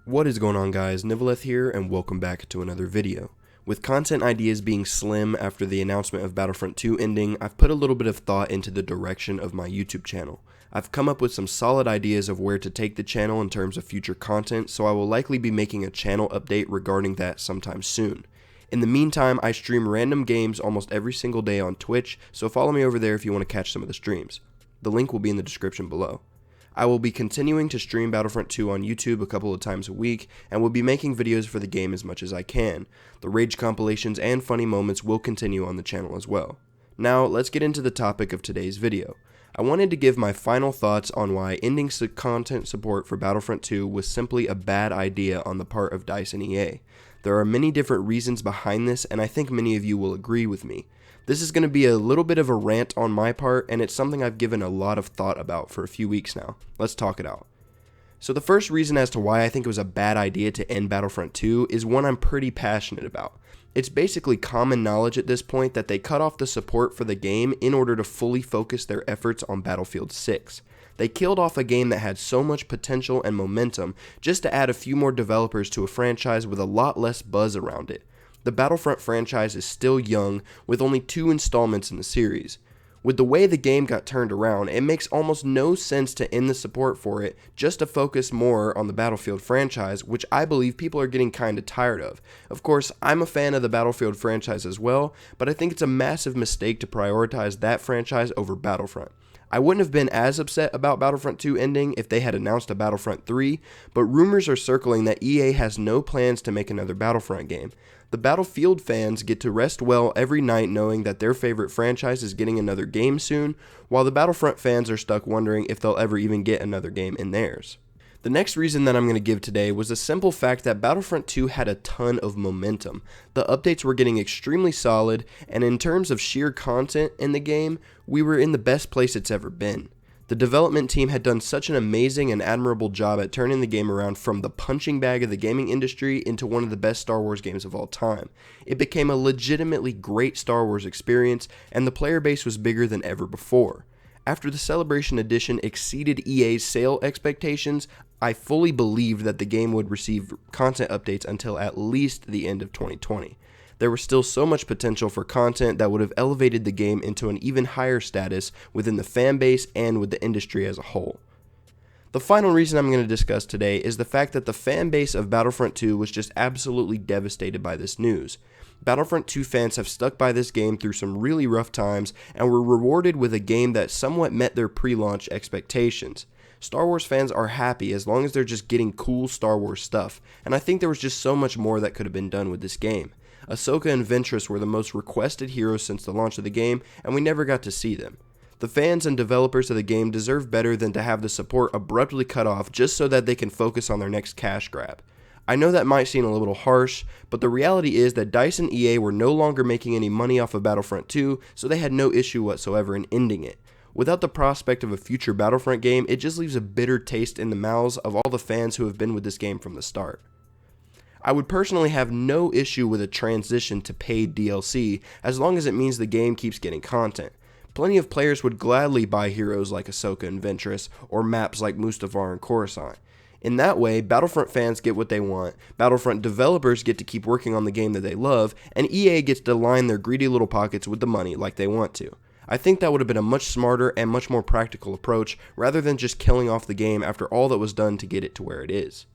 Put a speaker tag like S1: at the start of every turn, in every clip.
S1: What is going on, guys? Niveleth here, and welcome back to another video. With content ideas being slim after the announcement of Battlefront 2 ending, I've put a little bit of thought into the direction of my YouTube channel. I've come up with some solid ideas of where to take the channel in terms of future content, so I will likely be making a channel update regarding that sometime soon. In the meantime, I stream random games almost every single day on Twitch, so follow me over there if you want to catch some of the streams. The link will be in the description below. I will be continuing to stream Battlefront 2 on YouTube a couple of times a week, and will be making videos for the game as much as I can. The rage compilations and funny moments will continue on the channel as well. Now, let's get into the topic of today's video. I wanted to give my final thoughts on why ending content support for Battlefront 2 was simply a bad idea on the part of DICE and EA. There are many different reasons behind this, and I think many of you will agree with me. This is going to be a little bit of a rant on my part, and it's something I've given a lot of thought about for a few weeks now. Let's talk it out. So the first reason as to why I think it was a bad idea to end Battlefront 2 is one I'm pretty passionate about. It's basically common knowledge at this point that they cut off the support for the game in order to fully focus their efforts on Battlefield 6. They killed off a game that had so much potential and momentum just to add a few more developers to a franchise with a lot less buzz around it. The Battlefront franchise is still young, with only 2 installments in the series. With the way the game got turned around, it makes almost no sense to end the support for it just to focus more on the Battlefield franchise, which I believe people are getting kinda tired of. Of course, I'm a fan of the Battlefield franchise as well, but I think it's a massive mistake to prioritize that franchise over Battlefront. I wouldn't have been as upset about Battlefront 2 ending if they had announced a Battlefront 3, but rumors are circling that EA has no plans to make another Battlefront game. The Battlefield fans get to rest well every night knowing that their favorite franchise is getting another game soon, while the Battlefront fans are stuck wondering if they'll ever even get another game in theirs. The next reason that I'm going to give today was the simple fact that Battlefront 2 had a ton of momentum. The updates were getting extremely solid, and in terms of sheer content in the game, we were in the best place it's ever been. The development team had done such an amazing and admirable job at turning the game around from the punching bag of the gaming industry into one of the best Star Wars games of all time. It became a legitimately great Star Wars experience, and the player base was bigger than ever before. After the Celebration Edition exceeded EA's sale expectations, I fully believed that the game would receive content updates until at least the end of 2020. There was still so much potential for content that would have elevated the game into an even higher status within the fan base and with the industry as a whole. The final reason I'm going to discuss today is the fact that the fan base of Battlefront 2 was just absolutely devastated by this news. Battlefront 2 fans have stuck by this game through some really rough times and were rewarded with a game that somewhat met their pre-launch expectations. Star Wars fans are happy as long as they're just getting cool Star Wars stuff, and I think there was just so much more that could have been done with this game. Ahsoka and Ventress were the most requested heroes since the launch of the game, and we never got to see them. The fans and developers of the game deserve better than to have the support abruptly cut off just so that they can focus on their next cash grab. I know that might seem a little harsh, but the reality is that DICE and EA were no longer making any money off of Battlefront 2, so they had no issue whatsoever in ending it. Without the prospect of a future Battlefront game, it just leaves a bitter taste in the mouths of all the fans who have been with this game from the start. I would personally have no issue with a transition to paid DLC as long as it means the game keeps getting content. Plenty of players would gladly buy heroes like Ahsoka and Ventress, or maps like Mustafar and Coruscant. In that way, Battlefront fans get what they want, Battlefront developers get to keep working on the game that they love, and EA gets to line their greedy little pockets with the money like they want to. I think that would have been a much smarter and much more practical approach rather than just killing off the game after all that was done to get it to where it is.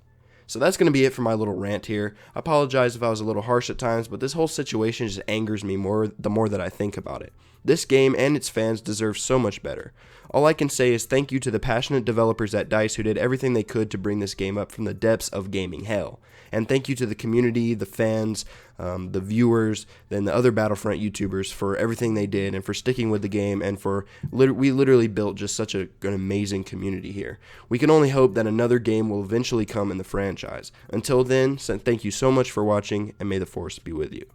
S1: So that's going to be it for my little rant here. I apologize if I was a little harsh at times, but this whole situation just angers me more the more that I think about it. This game and its fans deserve so much better. All I can say is thank you to the passionate developers at DICE who did everything they could to bring this game up from the depths of gaming hell. And thank you to the community, the fans, the viewers, then the other Battlefront YouTubers for everything they did and for sticking with the game and for we literally built just such an amazing community here. We can only hope that another game will eventually come in the franchise. Until then, thank you so much for watching, and may the Force be with you.